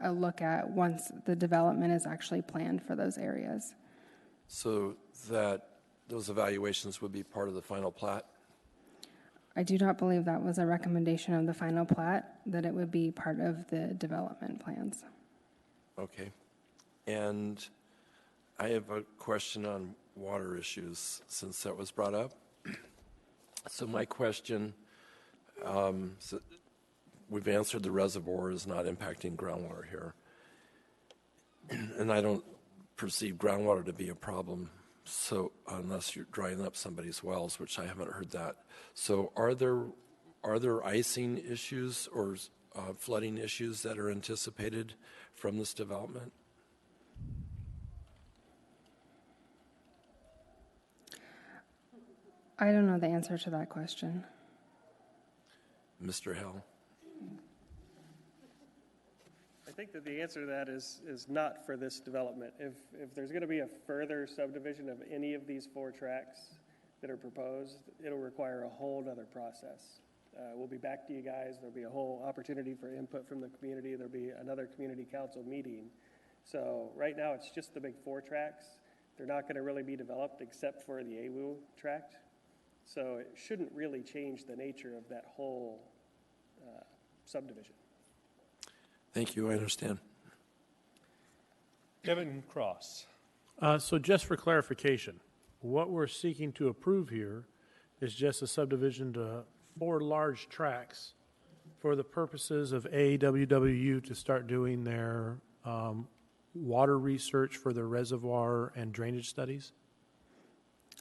a look at once the development is actually planned for those areas. So that those evaluations would be part of the final plat? I do not believe that was a recommendation of the final plat, that it would be part of the development plans. Okay. And I have a question on water issues since that was brought up. So my question, so we've answered the reservoir is not impacting groundwater here. And I don't perceive groundwater to be a problem, so unless you're drying up somebody's wells, which I haven't heard that. So are there icing issues or flooding issues that are anticipated from this development? I don't know the answer to that question. Mr. Hell? I think that the answer to that is not for this development. If there's going to be a further subdivision of any of these 4 tracks that are proposed, it'll require a whole other process. We'll be back to you guys. There'll be a whole opportunity for input from the community. There'll be another community council meeting. So right now it's just the big 4 tracks. They're not going to really be developed except for the AWU tract. So it shouldn't really change the nature of that whole subdivision. Thank you, I understand. Kevin Cross. So just for clarification, what we're seeking to approve here is just a subdivision to 4 large tracts for the purposes of AWWU to start doing their water research for the reservoir and drainage studies?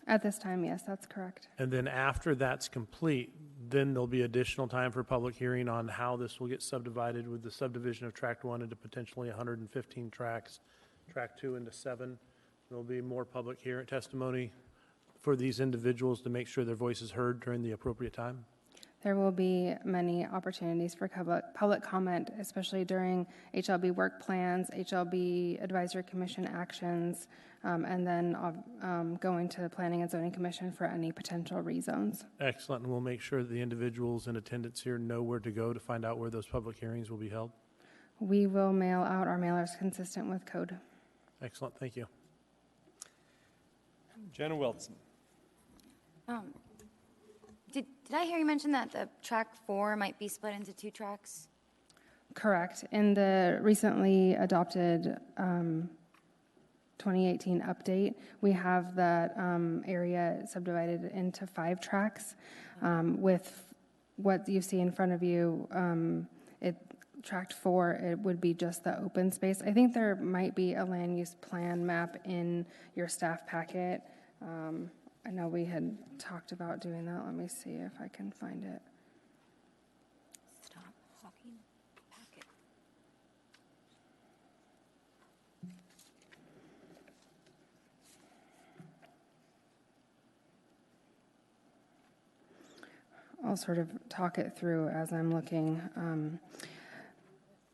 At this time, yes, that's correct. And then after that's complete, then there'll be additional time for public hearing on how this will get subdivided with the subdivision of Tract 1 into potentially 115 tracts, Tract 2 into 7. There'll be more public hearing testimony for these individuals to make sure their voice is heard during the appropriate time. There will be many opportunities for public comment, especially during HLB work plans, HLB Advisory Commission actions, and then going to the Planning and Zoning Commission for any potential rezones. Excellent, and we'll make sure that the individuals in attendance here know where to go to find out where those public hearings will be held. We will mail out our mailers consistent with code. Excellent, thank you. Jenna Welton. Did I hear you mention that the track 4 might be split into 2 tracks? Correct. In the recently adopted 2018 update, we have that area subdivided into 5 tracks. With what you see in front of you, Tract 4, it would be just the open space. I think there might be a land use plan map in your staff packet. I know we had talked about doing that. Let me see if I can find it. Stop talking. Packet. I'll sort of talk it through as I'm looking.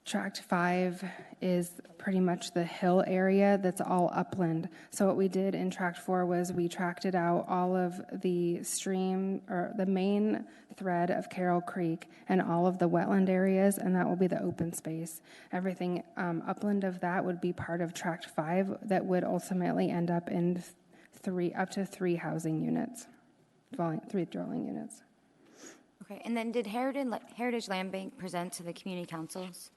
Tract 5 is pretty much the hill area that's all upland. So what we did in Tract 4 was we tracted out all of the stream, or the main thread of Carroll Creek and all of the wetland areas, and that will be the open space. Everything upland of that would be part of Tract 5 that would ultimately end up in up to 3 housing units, 3 dwelling units. Okay, and then did Heritage Land Bank present to the community councils?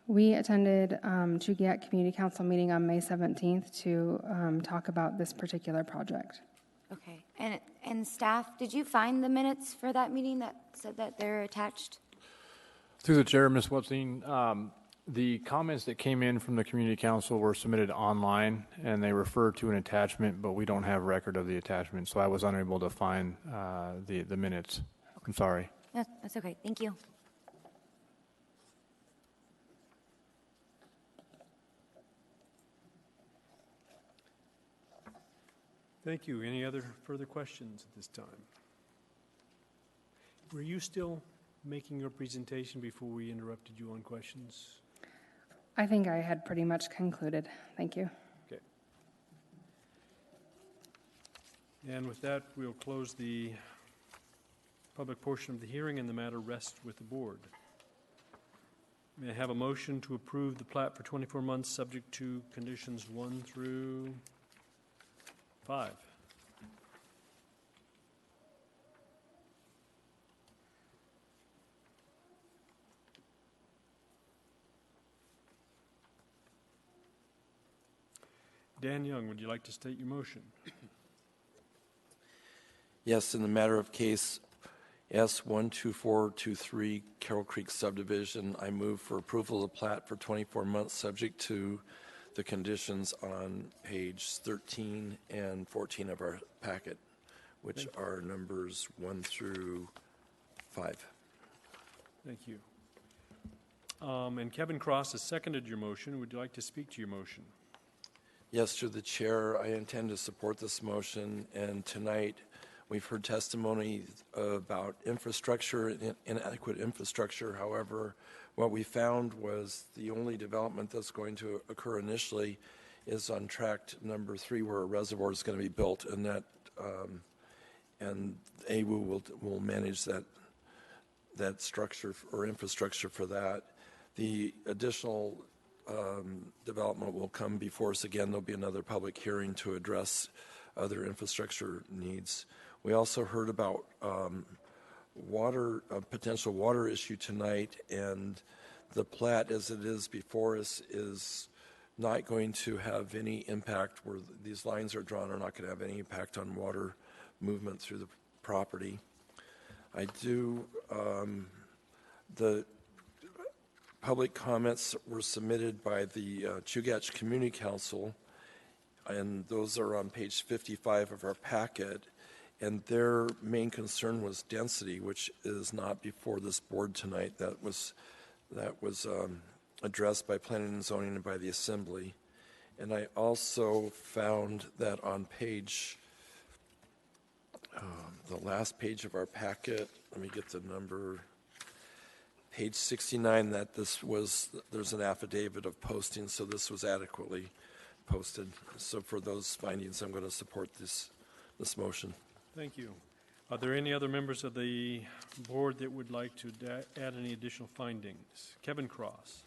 We attended Chugiak Community Council meeting on May 17th to talk about this particular project. Okay, and staff, did you find the minutes for that meeting that said that they're attached? Through the chair, Ms. Wepstein, the comments that came in from the community council were submitted online, and they refer to an attachment, but we don't have record of the attachment, so I was unable to find the minutes. I'm sorry. That's okay, thank you. Thank you. Any other further questions at this time? Were you still making your presentation before we interrupted you on questions? I think I had pretty much concluded. Thank you. Okay. And with that, we'll close the public portion of the hearing and the matter rests with the board. May I have a motion to approve the plat for 24 months subject to conditions 1 through 5? Dan Young, would you like to state your motion? Yes, in the matter of case S12423 Carroll Creek subdivision, I move for approval of the plat for 24 months subject to the conditions on page 13 and 14 of our packet, which are numbers 1 through 5. Thank you. And Kevin Cross has seconded your motion. Would you like to speak to your motion? Yes, through the chair, I intend to support this motion, and tonight we've heard testimony about infrastructure, inadequate infrastructure. However, what we found was the only development that's going to occur initially is on tract number 3, where a reservoir is going to be built, and that and AWU will manage that structure or infrastructure for that. The additional development will come before us again. There'll be another public hearing to address other infrastructure needs. We also heard about a potential water issue tonight, and the plat as it is before us is not going to have any impact where these lines are drawn, are not going to have any impact on water movement through the property. The public comments were submitted by the Chugach Community Council, and those are on page 55 of our packet. And their main concern was density, which is not before this board tonight. That was addressed by planning and zoning and by the assembly. And I also found that on page, the last page of our packet, let me get the number, page 69, that there's an affidavit of posting, so this was adequately posted. So for those findings, I'm going to support this motion. Thank you. Are there any other members of the board that would like to add any additional findings? Kevin Cross.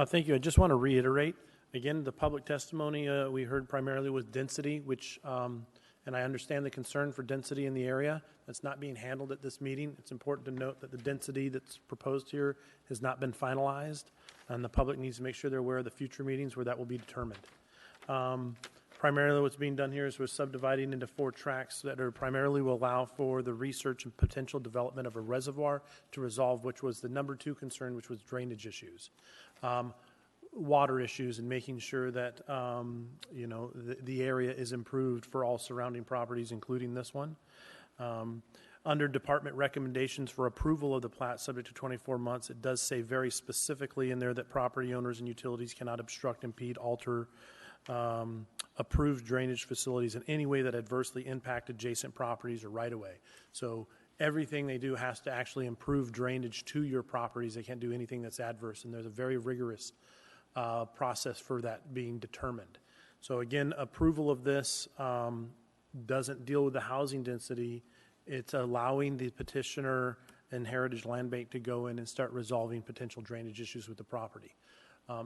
Thank you. I just want to reiterate, again, the public testimony we heard primarily was density, which, and I understand the concern for density in the area. That's not being handled at this meeting. It's important to note that the density that's proposed here has not been finalized, and the public needs to make sure they're aware of the future meetings where that will be determined. Primarily what's being done here is we're subdividing into 4 tracts that are primarily will allow for the research and potential development of a reservoir to resolve, which was the number 2 concern, which was drainage issues. Water issues and making sure that, the area is improved for all surrounding properties, including this one. Under department recommendations for approval of the plat subject to 24 months, it does say very specifically in there that property owners and utilities cannot obstruct, impede, alter, approved drainage facilities in any way that adversely impact adjacent properties or right-of-way. So everything they do has to actually improve drainage to your properties. They can't do anything that's adverse, and there's a very rigorous process for that being determined. So again, approval of this doesn't deal with the housing density. It's allowing the petitioner and Heritage Land Bank to go in and start resolving potential drainage issues with the property.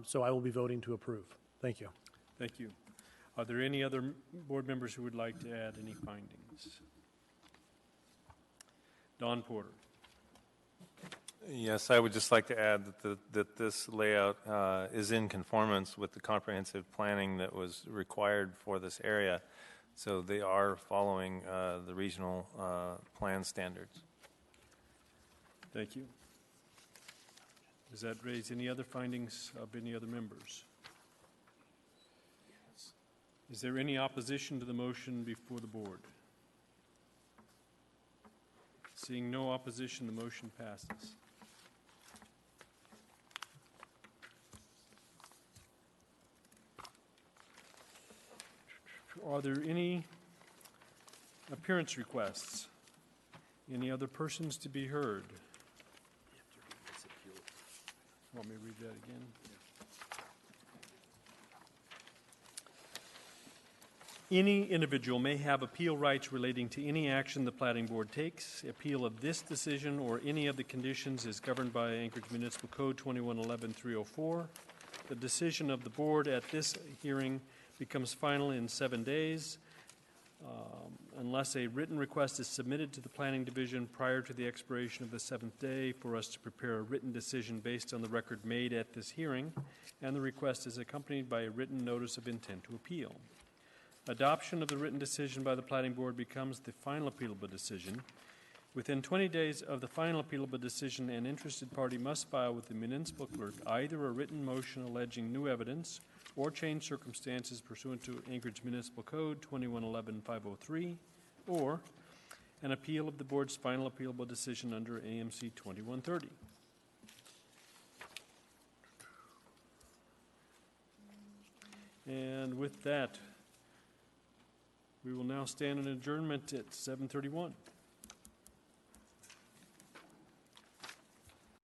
So I will be voting to approve. Thank you. Thank you. Are there any other board members who would like to add any findings? Don Porter. Yes, I would just like to add that this layout is in conformance with the comprehensive planning that was required for this area. So they are following the regional plan standards. Thank you. Does that raise any other findings of any other members? Is there any opposition to the motion before the board? Seeing no opposition, the motion passes. Are there any appearance requests? Any other persons to be heard? Want me to read that again? Any individual may have appeal rights relating to any action the Platting Board takes. Appeal of this decision or any of the conditions is governed by Anchorage Municipal Code 2111-304. The decision of the board at this hearing becomes final in 7 days unless a written request is submitted to the Planning Division prior to the expiration of the 7th day for us to prepare a written decision based on the record made at this hearing, and the request is accompanied by a written notice of intent to appeal. Adoption of the written decision by the Planning Board becomes the final appealable decision. Within 20 days of the final appealable decision, an interested party must file with the municipal clerk either a written motion alleging new evidence or changed circumstances pursuant to Anchorage Municipal Code 2111-503, or an appeal of the board's final appealable decision under AMC 2130. And with that, we will now stand in adjournment at 7:31.